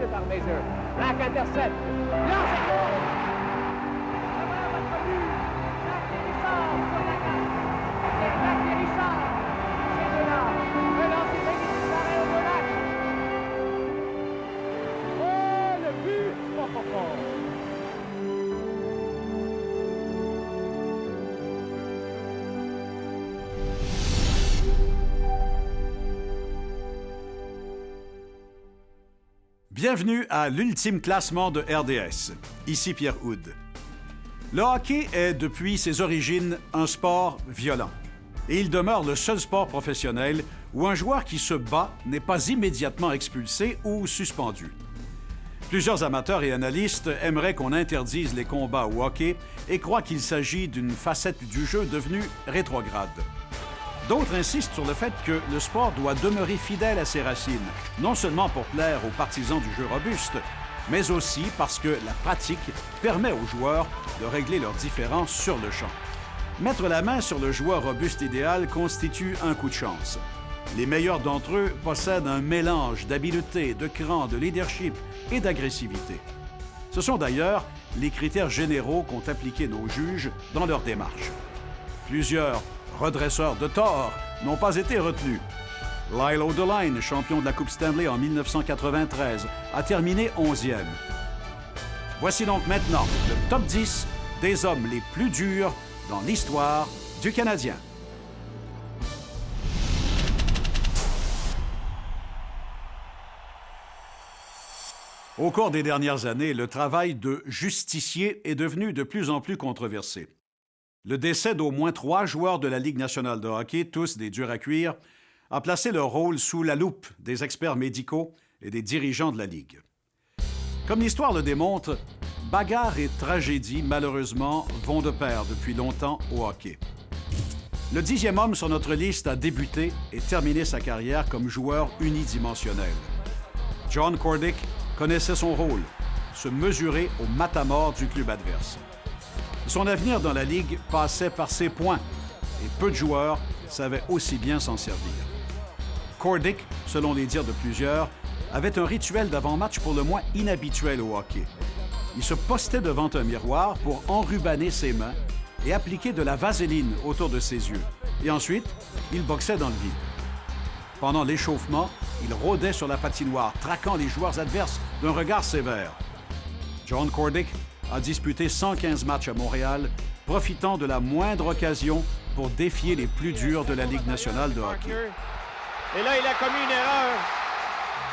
touché par Major. Black intercepte. Lance et goal! Voilà votre but! Black et Richard sur la glace. C'est Black et Richard. Ces deux-là. Le lancer magnifique d'arrêt au Black. Oh, le but! Oh, oh, oh. Bienvenue à l'ultime classement de RDS. Ici Pierre Houde. Le hockey est, depuis ses origines, un sport violent. Et il demeure le seul sport professionnel où un joueur qui se bat n'est pas immédiatement expulsé ou suspendu. Plusieurs amateurs et analystes aimeraient qu'on interdise les combats au hockey et croient qu'il s'agit d'une facette du jeu devenue rétrograde. D'autres insistent sur le fait que le sport doit demeurer fidèle à ses racines, non seulement pour plaire aux partisans du jeu robuste, mais aussi parce que la pratique permet aux joueurs de régler leurs différends sur le champ. Mettre la main sur le joueur robuste idéal constitue un coup de chance. Les meilleurs d'entre eux possèdent un mélange d'habileté, de cran, de leadership et d'agressivité. Ce sont d'ailleurs les critères généraux qu'ont appliqués nos juges dans leur démarche. Plusieurs redresseurs de tort n'ont pas été retenus. Lyle O'Deline, champion de la Coupe Stanley en 1993, a terminé 11e. Voici donc maintenant le top 10 des hommes les plus durs dans l'histoire du Canadien. Au cours des dernières années, le travail de justicier est devenu de plus en plus controversé. Le décès d'au moins 3 joueurs de la Ligue nationale de hockey, tous des durs à cuire, a placé leur rôle sous la loupe des experts médicaux et des dirigeants de la Ligue. Comme l'histoire le démontre, bagarre et tragédie, malheureusement, vont de pair depuis longtemps au hockey. Le 10e homme sur notre liste a débuté et terminé sa carrière comme joueur unidimensionnel. John Kordic connaissait son rôle, se mesurer au matamor du club adverse. Son avenir dans la Ligue passait par ses points et peu de joueurs savaient aussi bien s'en servir. Kordic, selon les dires de plusieurs, avait un rituel d'avant-match pour le moins inhabituel au hockey. Il se postait devant un miroir pour enrubanner ses mains et appliquer de la vaseline autour de ses yeux. Et ensuite, il boxait dans le vide. Pendant l'échauffement, il rôdait sur la patinoire, traquant les joueurs adverses d'un regard sévère. John Kordic a disputé 115 matchs à Montréal, profitant de la moindre occasion pour défier les plus durs de la Ligue nationale de hockey. Et là, il a commis une erreur.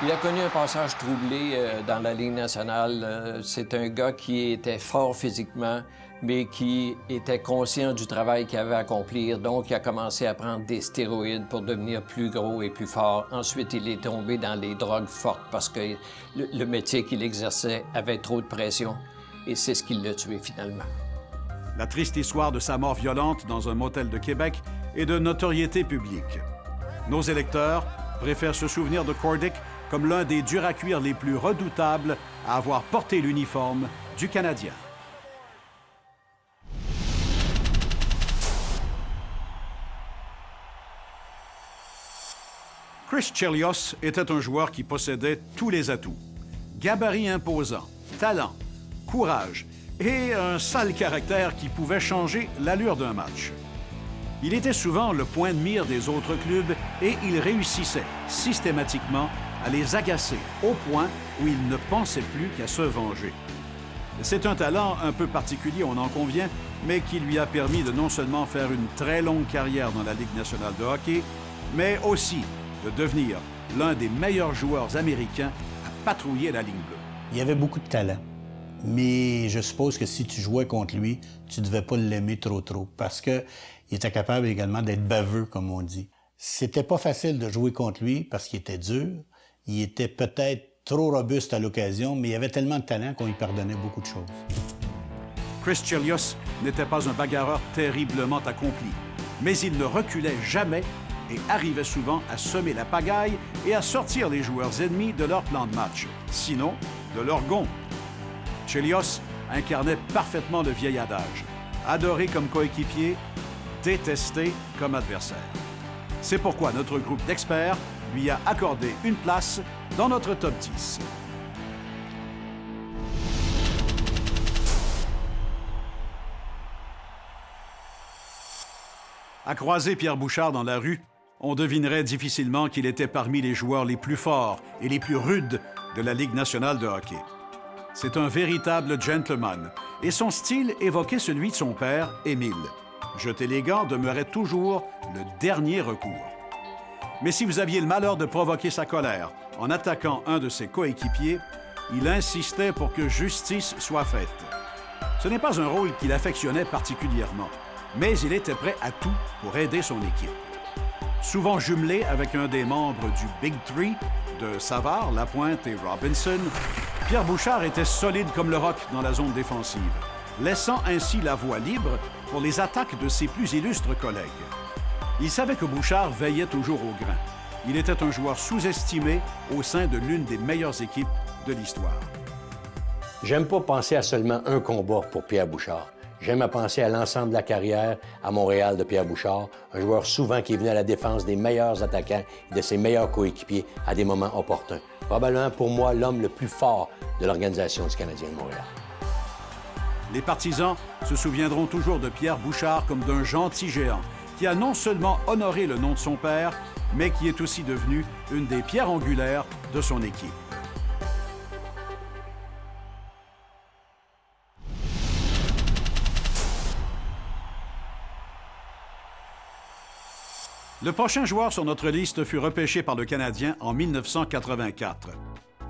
Il a connu un passage troublé dans la Ligue nationale. C'est un gars qui était fort physiquement, mais qui était conscient du travail qu'il avait à accomplir. Donc, il a commencé à prendre des stéroïdes pour devenir plus gros et plus fort. Ensuite, il est tombé dans les drogues fortes parce que le métier qu'il exerçait avait trop de pression. Et c'est ce qui l'a tué finalement. La triste histoire de sa mort violente dans un motel de Québec est de notoriété publique. Nos électeurs préfèrent se souvenir de Kordic comme l'un des durs à cuire les plus redoutables à avoir porté l'uniforme du Canadien. Chris Chelios était un joueur qui possédait tous les atouts. Gabarit imposant, talent, courage et un sale caractère qui pouvait changer l'allure d'un match. Il était souvent le point de mire des autres clubs et il réussissait systématiquement à les agacer au point où il ne pensait plus qu'à se venger. C'est un talent un peu particulier, on en convient, mais qui lui a permis de non seulement faire une très longue carrière dans la Ligue nationale de hockey, mais aussi de devenir l'un des meilleurs joueurs américains à patrouiller la ligne bleue. Il avait beaucoup de talent. Mais je suppose que si tu jouais contre lui, tu ne devais pas l'aimer trop, parce qu'il était capable également d'être baveux, comme on dit. C'était pas facile de jouer contre lui parce qu'il était dur. Il était peut-être trop robuste à l'occasion, mais il avait tellement de talent qu'on lui pardonnait beaucoup de choses. Chris Chelios n'était pas un bagarreur terriblement accompli, mais il ne reculait jamais et arrivait souvent à semer la pagaille et à sortir les joueurs ennemis de leur plan de match, sinon de leur gond. Chelios incarnait parfaitement le vieil adage « adoré comme coéquipier, détesté comme adversaire ». C'est pourquoi notre groupe d'experts lui a accordé une place dans notre top 10. À croiser Pierre Bouchard dans la rue, on devinerait difficilement qu'il était parmi les joueurs les plus forts et les plus rudes de la Ligue nationale de hockey. C'est un véritable gentleman, et son style évoquait celui de son père, Émile. Jeter les gants demeurait toujours le dernier recours. Mais si vous aviez le malheur de provoquer sa colère en attaquant un de ses coéquipiers, il insistait pour que justice soit faite. Ce n'est pas un rôle qu'il affectionnait particulièrement, mais il était prêt à tout pour aider son équipe. Souvent jumelé avec un des membres du Big Three, de Savard, Lapointe et Robinson, Pierre Bouchard était solide comme le roc dans la zone défensive, laissant ainsi la voie libre pour les attaques de ses plus illustres collègues. Il savait que Bouchard veillait toujours au grain. Il était un joueur sous-estimé au sein de l'une des meilleures équipes de l'histoire. J'aime pas penser à seulement un combat pour Pierre Bouchard. J'aime à penser à l'ensemble de la carrière à Montréal de Pierre Bouchard, un joueur souvent qui est venu à la défense des meilleurs attaquants et de ses meilleurs coéquipiers à des moments opportuns. Probablement pour moi l'homme le plus fort de l'organisation du Canadien de Montréal. Les partisans se souviendront toujours de Pierre Bouchard comme d'un gentil géant qui a non seulement honoré le nom de son père, mais qui est aussi devenu une des pierres angulaires de son équipe. Le prochain joueur sur notre liste fut repêché par le Canadien en 1984.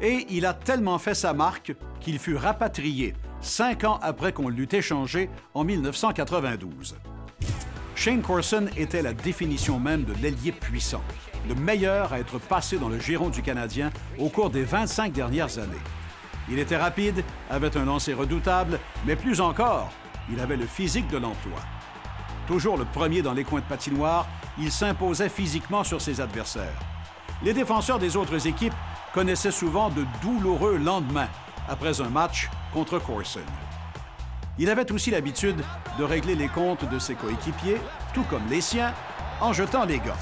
Et il a tellement fait sa marque qu'il fut rapatrié 5 ans après qu'on l'eut échangé en 1992. Shane Corson était la définition même de l'ailier puissant, le meilleur à être passé dans le giron du Canadien au cours des 25 dernières années. Il était rapide, avait un lancer redoutable, mais plus encore, il avait le physique de l'emploi. Toujours le premier dans les coins de patinoire, il s'imposait physiquement sur ses adversaires. Les défenseurs des autres équipes connaissaient souvent de douloureux lendemains après un match contre Corson. Il avait aussi l'habitude de régler les comptes de ses coéquipiers, tout comme les siens, en jetant les gants.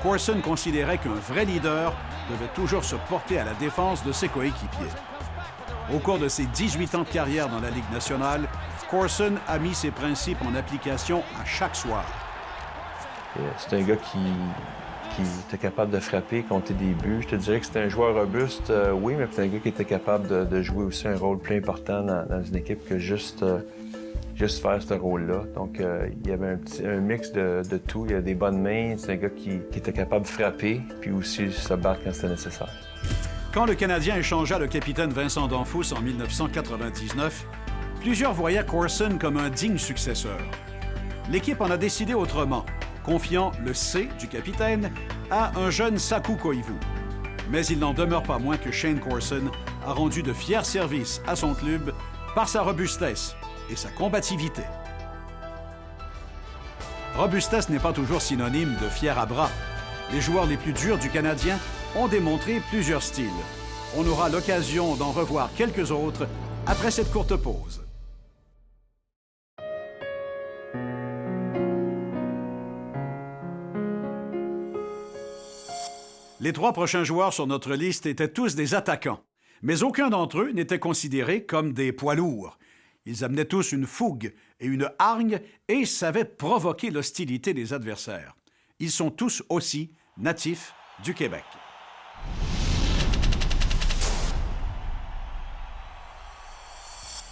Corson considérait qu'un vrai leader devait toujours se porter à la défense de ses coéquipiers. Au cours de ses 18 ans de carrière dans la Ligue nationale, Corson a mis ses principes en application à chaque soir. C'est un gars qui était capable de frapper, compter des buts. Je te dirais que c'était un joueur robuste, oui, mais c'est un gars qui était capable de jouer aussi un rôle plus important dans une équipe que juste faire ce rôle-là. Donc, il y avait un mix de tout. Il a des bonnes mains, c'est un gars qui était capable de frapper, puis aussi se battre quand c'était nécessaire. Quand le Canadien échangea le capitaine Vincent Danfous en 1999, plusieurs voyaient Corson comme un digne successeur. L'équipe en a décidé autrement, confiant le C du capitaine à un jeune Saku Koivu. Mais il n'en demeure pas moins que Shane Corson a rendu de fiers services à son club par sa robustesse et sa combativité. Robustesse n'est pas toujours synonyme de fier à bras. Les joueurs les plus durs du Canadien ont démontré plusieurs styles. On aura l'occasion d'en revoir quelques autres après cette courte pause. Les 3 prochains joueurs sur notre liste étaient tous des attaquants, mais aucun d'entre eux n'était considéré comme des poids lourds. Ils amenaient tous une fougue et une hargne et savaient provoquer l'hostilité des adversaires. Ils sont tous aussi natifs du Québec.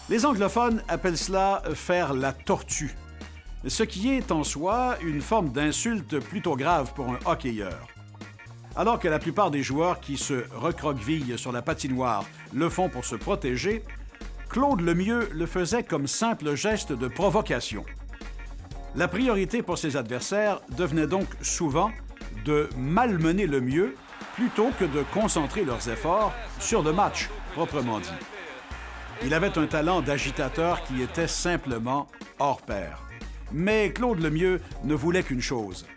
Les anglophones appellent cela « faire la tortue », ce qui est en soi une forme d'insulte plutôt grave pour un hockeyeur. Alors que la plupart des joueurs qui se recroquevillent sur la patinoire le font pour se protéger, Claude Lemieux le faisait comme simple geste de provocation. La priorité pour ses adversaires devenait donc souvent de malmener Lemieux plutôt que de concentrer leurs efforts sur le match proprement dit. Il avait un talent d'agitateur qui était simplement hors pair. Mais Claude Lemieux ne voulait qu'une chose,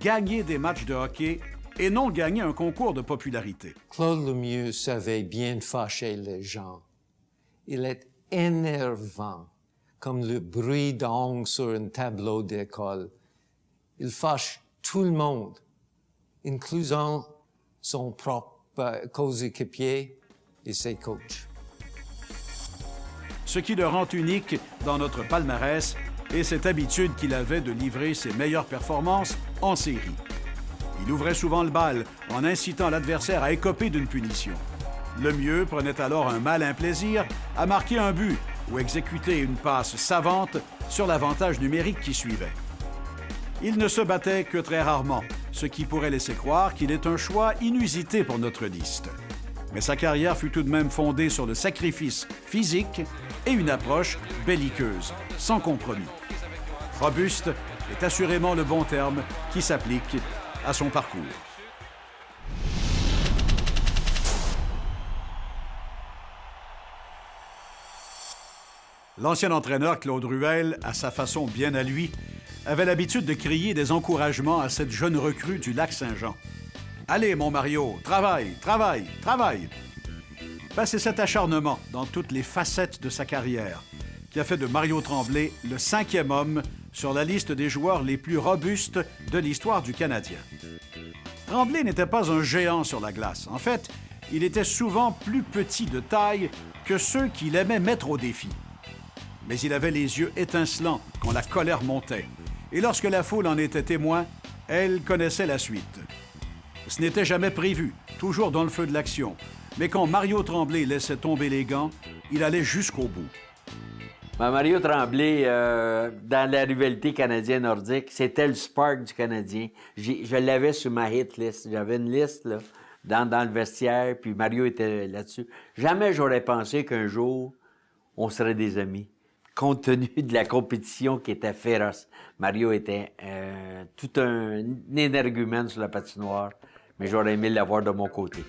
gagner des matchs de hockey et non gagner un concours de popularité. Claude Lemieux savait bien fâcher les gens. Il est énervant, comme le bruit d'ongles sur un tableau d'école. Il fâche tout le monde, incluant son propre coéquipier et ses coachs. Ce qui le rend unique dans notre palmarès, et cette habitude qu'il avait de livrer ses meilleures performances en série. Il ouvrait souvent le bal en incitant l'adversaire à écoper d'une punition. Le mieux prenait alors un malin plaisir à marquer un but ou exécuter une passe savante sur l'avantage numérique qui suivait. Il ne se battait que très rarement, ce qui pourrait laisser croire qu'il est un choix inusité pour notre liste. Mais sa carrière fut tout de même fondée sur le sacrifice physique et une approche belliqueuse, sans compromis. Robuste est assurément le bon terme qui s'applique à son parcours. L'ancien entraîneur Claude Ruel, à sa façon bien à lui, avait l'habitude de crier des encouragements à cette jeune recrue du Lac-Saint-Jean. « Allez, mon Mario, travaille, travaille, travaille! » Ben, c'est cet acharnement dans toutes les facettes de sa carrière qui a fait de Mario Tremblay le 5e homme sur la liste des joueurs les plus robustes de l'histoire du Canadien. Tremblay n'était pas un géant sur la glace. En fait, il était souvent plus petit de taille que ceux qu'il aimait mettre au défi. Mais il avait les yeux étincelants quand la colère montait. Et lorsque la foule en était témoin, elle connaissait la suite. Ce n'était jamais prévu, toujours dans le feu de l'action. Mais quand Mario Tremblay laissait tomber les gants, il allait jusqu'au bout. Mario Tremblay, dans la rivalité canadienne-nordique, c'était le spark du Canadien. Je l'avais sur ma hit list. J'avais une liste là, dans le vestiaire, puis Mario était là-dessus. Jamais j'aurais pensé qu'un jour, on serait des amis, compte tenu de la compétition qui était féroce. Mario était tout un énergumène sur la patinoire, mais j'aurais aimé l'avoir de mon côté.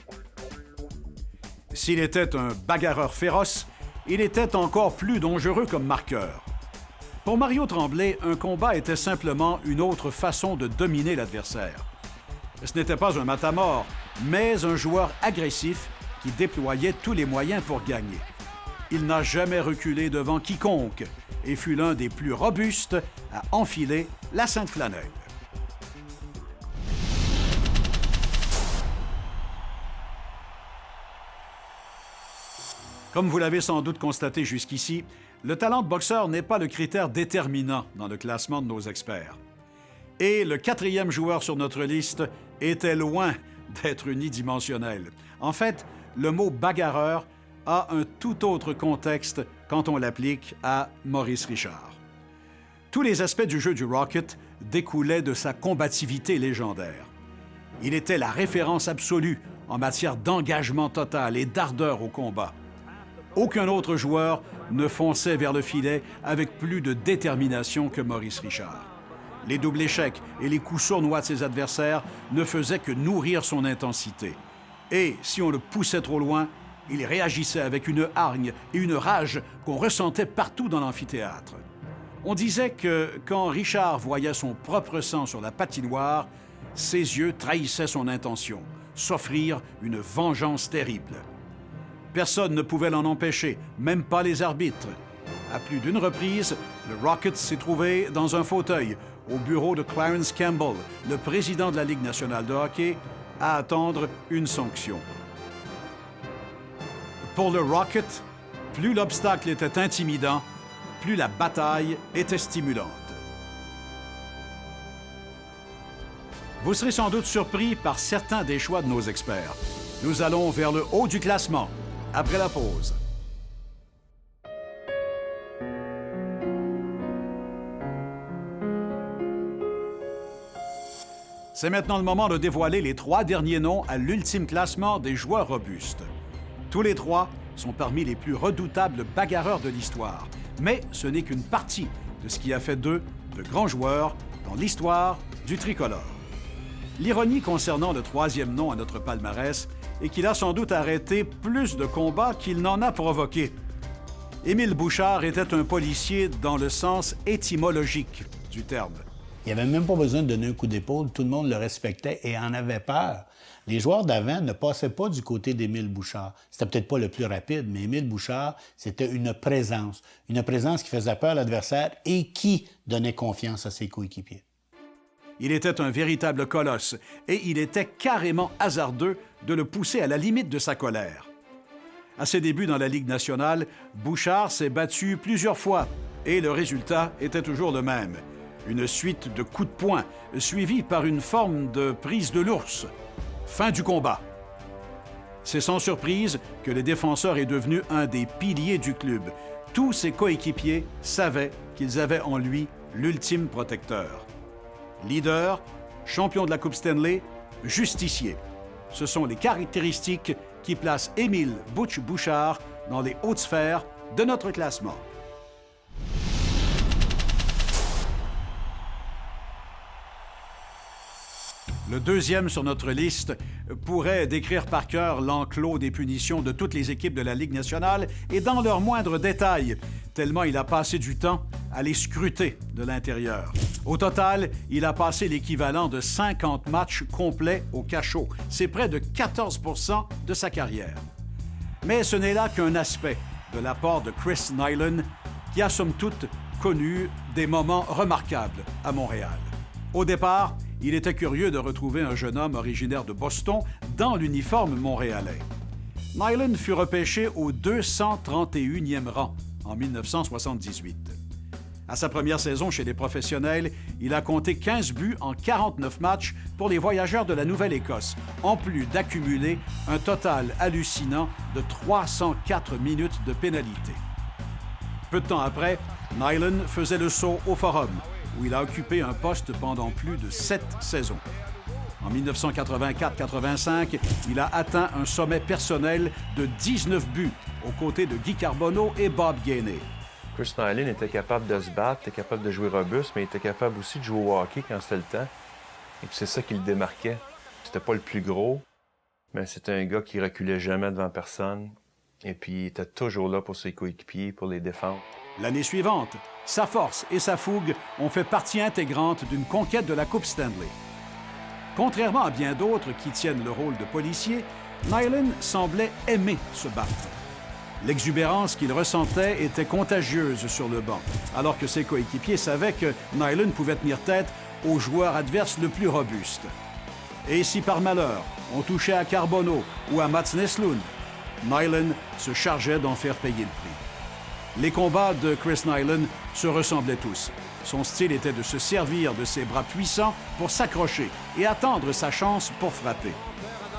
S'il était un bagarreur féroce, il était encore plus dangereux comme marqueur. Pour Mario Tremblay, un combat était simplement une autre façon de dominer l'adversaire. Ce n'était pas un matamor, mais un joueur agressif qui déployait tous les moyens pour gagner. Il n'a jamais reculé devant quiconque et fut l'un des plus robustes à enfiler la sainte flanelle. Comme vous l'avez sans doute constaté jusqu'ici, le talent de boxeur n'est pas le critère déterminant dans le classement de nos experts. Et le 4e joueur sur notre liste était loin d'être unidimensionnel. En fait, le mot « bagarreur » a un tout autre contexte quand on l'applique à Maurice Richard. Tous les aspects du jeu du Rocket découlaient de sa combativité légendaire. Il était la référence absolue en matière d'engagement total et d'ardeur au combat. Aucun autre joueur ne fonçait vers le filet avec plus de détermination que Maurice Richard. Les doubles échecs et les coups sournois de ses adversaires ne faisaient que nourrir son intensité. Et si on le poussait trop loin, il réagissait avec une hargne et une rage qu'on ressentait partout dans l'amphithéâtre. On disait que quand Richard voyait son propre sang sur la patinoire, ses yeux trahissaient son intention, s'offrir une vengeance terrible. Personne ne pouvait l'en empêcher, même pas les arbitres. À plus d'une reprise, le Rocket s'est trouvé dans un fauteuil au bureau de Clarence Campbell, le président de la Ligue nationale de hockey, à attendre une sanction. Pour le Rocket, plus l'obstacle était intimidant, plus la bataille était stimulante. Vous serez sans doute surpris par certains des choix de nos experts. Nous allons vers le haut du classement, après la pause. C'est maintenant le moment de dévoiler les 3 derniers noms à l'ultime classement des joueurs robustes. Tous les 3 sont parmi les plus redoutables bagarreurs de l'histoire, mais ce n'est qu'une partie de ce qui a fait d'eux de grands joueurs dans l'histoire du tricolore. L'ironie concernant le 3e nom à notre palmarès est qu'il a sans doute arrêté plus de combats qu'il n'en a provoqué. Émile Bouchard était un policier dans le sens étymologique du terme. Il n'y avait même pas besoin de donner un coup d'épaule, tout le monde le respectait et en avait peur. Les joueurs d'avant ne passaient pas du côté d'Émile Bouchard. C'était peut-être pas le plus rapide, mais Émile Bouchard, c'était une présence qui faisait peur à l'adversaire et qui donnait confiance à ses coéquipiers. Il était un véritable colosse et il était carrément hasardeux de le pousser à la limite de sa colère. À ses débuts dans la Ligue nationale, Bouchard s'est battu plusieurs fois Et le résultat était toujours le même. Une suite de coups de poing, suivie par une forme de prise de l'ours. Fin du combat. C'est sans surprise que le défenseur est devenu un des piliers du club. Tous ses coéquipiers savaient qu'ils avaient en lui l'ultime protecteur. Leader, champion de la Coupe Stanley, justicier. Ce sont les caractéristiques qui placent Émile Butch Bouchard dans les hautes sphères de notre classement. Le deuxième sur notre liste pourrait décrire par cœur l'enclos des punitions de toutes les équipes de la Ligue nationale et dans leurs moindres détails, tellement il a passé du temps à les scruter de l'intérieur. Au total, il a passé l'équivalent de 50 matchs complets au cachot. C'est près de 14 % de sa carrière. Mais ce n'est là qu'un aspect de l'apport de Chris Nilan, qui a somme toute connu des moments remarquables à Montréal. Au départ, il était curieux de retrouver un jeune homme originaire de Boston dans l'uniforme montréalais. Nilan fut repêché au 231e rang en 1978. À sa première saison chez les professionnels, il a compté 15 buts en 49 matchs pour les Voyageurs de la Nouvelle-Écosse, en plus d'accumuler un total hallucinant de 304 minutes de pénalité. Peu de temps après, Nilan faisait le saut au Forum, où il a occupé un poste pendant plus de 7 saisons. En 1984-85, il a atteint un sommet personnel de 19 buts aux côtés de Guy Carbonneau et Bob Gainey. Chris Nilan était capable de se battre, était capable de jouer robuste, mais il était capable aussi de jouer au hockey quand c'était le temps. Et puis c'est ça qui le démarquait. C'était pas le plus gros, mais c'était un gars qui reculait jamais devant personne. Et puis il était toujours là pour ses coéquipiers, pour les défendre. L'année suivante, sa force et sa fougue ont fait partie intégrante d'une conquête de la Coupe Stanley. Contrairement à bien d'autres qui tiennent le rôle de policier, Nilan semblait aimer se battre. L'exubérance qu'il ressentait était contagieuse sur le banc, alors que ses coéquipiers savaient que Nilan pouvait tenir tête au joueur adverse le plus robuste. Et si par malheur, on touchait à Carbonneau ou à Mats Näslund, Nilan se chargeait d'en faire payer le prix. Les combats de Chris Nilan se ressemblaient tous. Son style était de se servir de ses bras puissants pour s'accrocher et attendre sa chance pour frapper.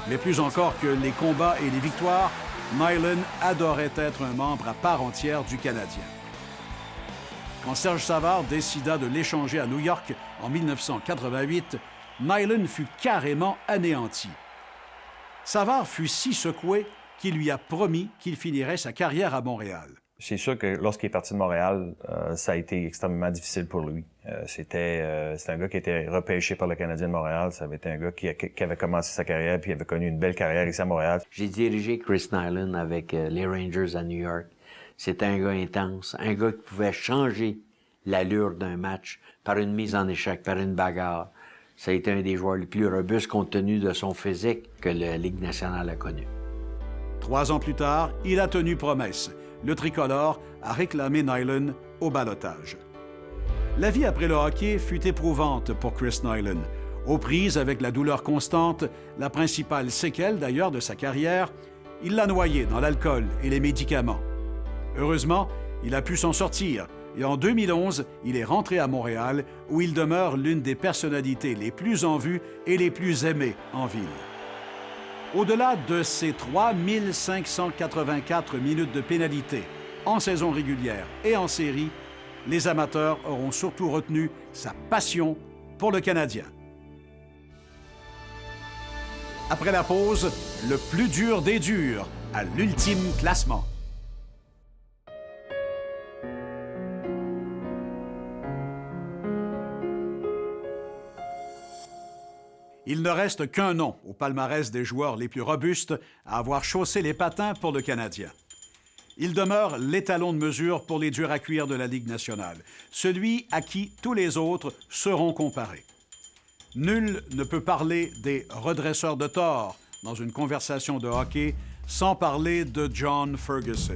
Mais plus encore que les combats et les victoires, Nilan adorait être un membre à part entière du Canadien. Quand Serge Savard décida de l'échanger à New York en 1988, Nilan fut carrément anéanti. Savard fut si secoué qu'il lui a promis qu'il finirait sa carrière à Montréal. C'est sûr que lorsqu'il est parti de Montréal, ça a été extrêmement difficile pour lui. C'était un gars qui était repêché par le Canadien de Montréal. Ça avait été un gars qui avait commencé sa carrière puis avait connu une belle carrière ici à Montréal. J'ai dirigé Chris Nilan avec les Rangers à New York. C'était un gars intense, un gars qui pouvait changer l'allure d'un match par une mise en échec, par une bagarre. Ça a été un des joueurs les plus robustes compte tenu de son physique que la Ligue nationale a connu. 3 ans plus tard, il a tenu promesse. Le tricolore a réclamé Nilan au ballottage. La vie après le hockey fut éprouvante pour Chris Nilan. Aux prises avec la douleur constante, la principale séquelle d'ailleurs de sa carrière, il l'a noyé dans l'alcool et les médicaments. Heureusement, il a pu s'en sortir et en 2011, il est rentré à Montréal où il demeure l'une des personnalités les plus en vue et les plus aimées en ville. Au-delà de ses 3584 minutes de pénalité en saison régulière et en série, les amateurs auront surtout retenu sa passion pour le Canadien. Après la pause, le plus dur des durs à l'ultime classement. Il ne reste qu'un nom au palmarès des joueurs les plus robustes à avoir chaussé les patins pour le Canadien. Il demeure l'étalon de mesure pour les durs à cuire de la Ligue nationale, celui à qui tous les autres seront comparés. Nul ne peut parler des redresseurs de tort dans une conversation de hockey sans parler de John Ferguson.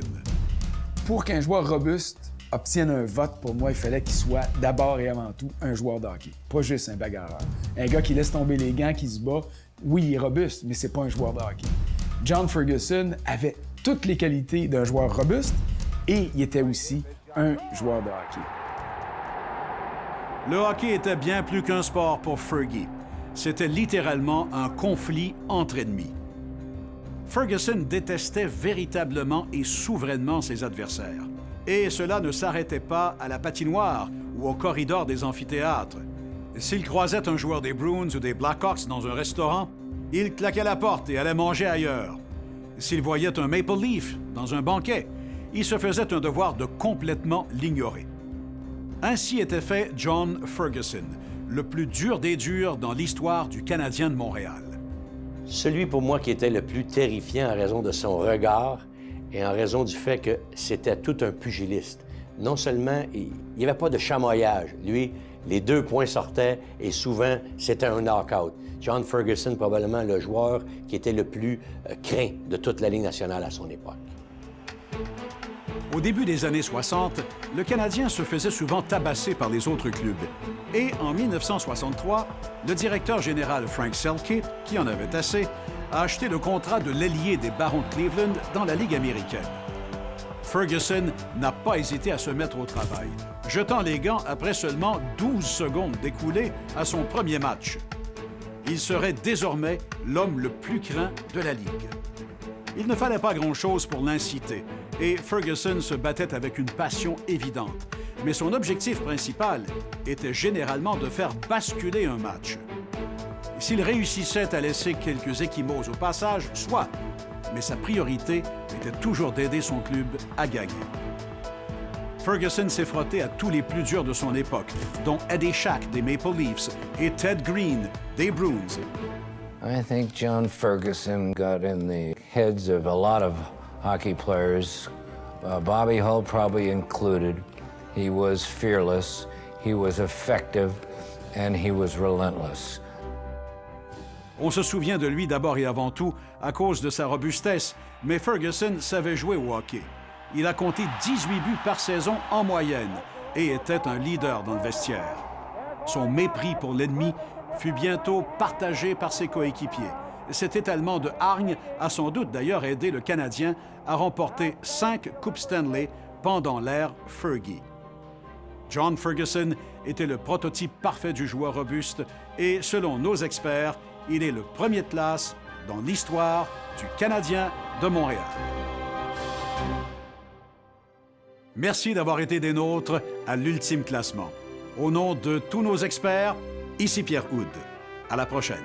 Pour qu'un joueur robuste obtienne un vote, pour moi, il fallait qu'il soit d'abord et avant tout un joueur de hockey, pas juste un bagarreur. Un gars qui laisse tomber les gants, qui se bat, oui, il est robuste, mais c'est pas un joueur de hockey. John Ferguson avait toutes les qualités d'un joueur robuste et il était aussi un joueur de hockey. Le hockey était bien plus qu'un sport pour Fergie. C'était littéralement un conflit entre ennemis. Ferguson détestait véritablement et souverainement ses adversaires. Et cela ne s'arrêtait pas à la patinoire ou au corridor des amphithéâtres. S'il croisait un joueur des Bruins ou des Blackhawks dans un restaurant, il claquait la porte et allait manger ailleurs. S'il voyait un Maple Leaf dans un banquet, il se faisait un devoir de complètement l'ignorer. Ainsi était fait John Ferguson, le plus dur des durs dans l'histoire du Canadien de Montréal. Celui pour moi qui était le plus terrifiant en raison de son regard et en raison du fait que c'était tout un pugiliste. Non seulement, il n'y avait pas de chamoyage. Lui, les 2 points sortaient et souvent, c'était un knock-out. John Ferguson, probablement le joueur qui était le plus craint de toute la Ligue nationale à son époque. Au début des années 60, le Canadien se faisait souvent tabasser par les autres clubs. Et en 1963, le directeur général Frank Selke, qui en avait assez, a acheté le contrat de l'ailier des Barons de Cleveland dans la Ligue américaine. Ferguson n'a pas hésité à se mettre au travail, jetant les gants après seulement 12 secondes découlées à son premier match. Il serait désormais l'homme le plus craint de la Ligue. Il ne fallait pas grand-chose pour l'inciter, et Ferguson se battait avec une passion évidente. Mais son objectif principal était généralement de faire basculer un match. S'il réussissait à laisser quelques ecchymoses au passage, soit, mais sa priorité était toujours d'aider son club à gagner. Ferguson s'est frotté à tous les plus durs de son époque, dont Eddie Shack des Maple Leafs et Ted Green des Bruins. I think John Ferguson got in the heads of a lot of hockey players, Bobby Hull probably included. He was fearless, he was effective, and he was relentless. On se souvient de lui d'abord et avant tout à cause de sa robustesse, mais Ferguson savait jouer au hockey. Il a compté 18 buts par saison en moyenne et était un leader dans le vestiaire. Son mépris pour l'ennemi fut bientôt partagé par ses coéquipiers. Cet étalement de hargne a sans doute d'ailleurs aidé le Canadien à remporter 5 Coupes Stanley pendant l'ère Fergie. John Ferguson était le prototype parfait du joueur robuste et, selon nos experts, il est le premier de classe dans l'histoire du Canadien de Montréal. Merci d'avoir été des nôtres à l'Ultime Classement. Au nom de tous nos experts, ici Pierre Houde. À la prochaine.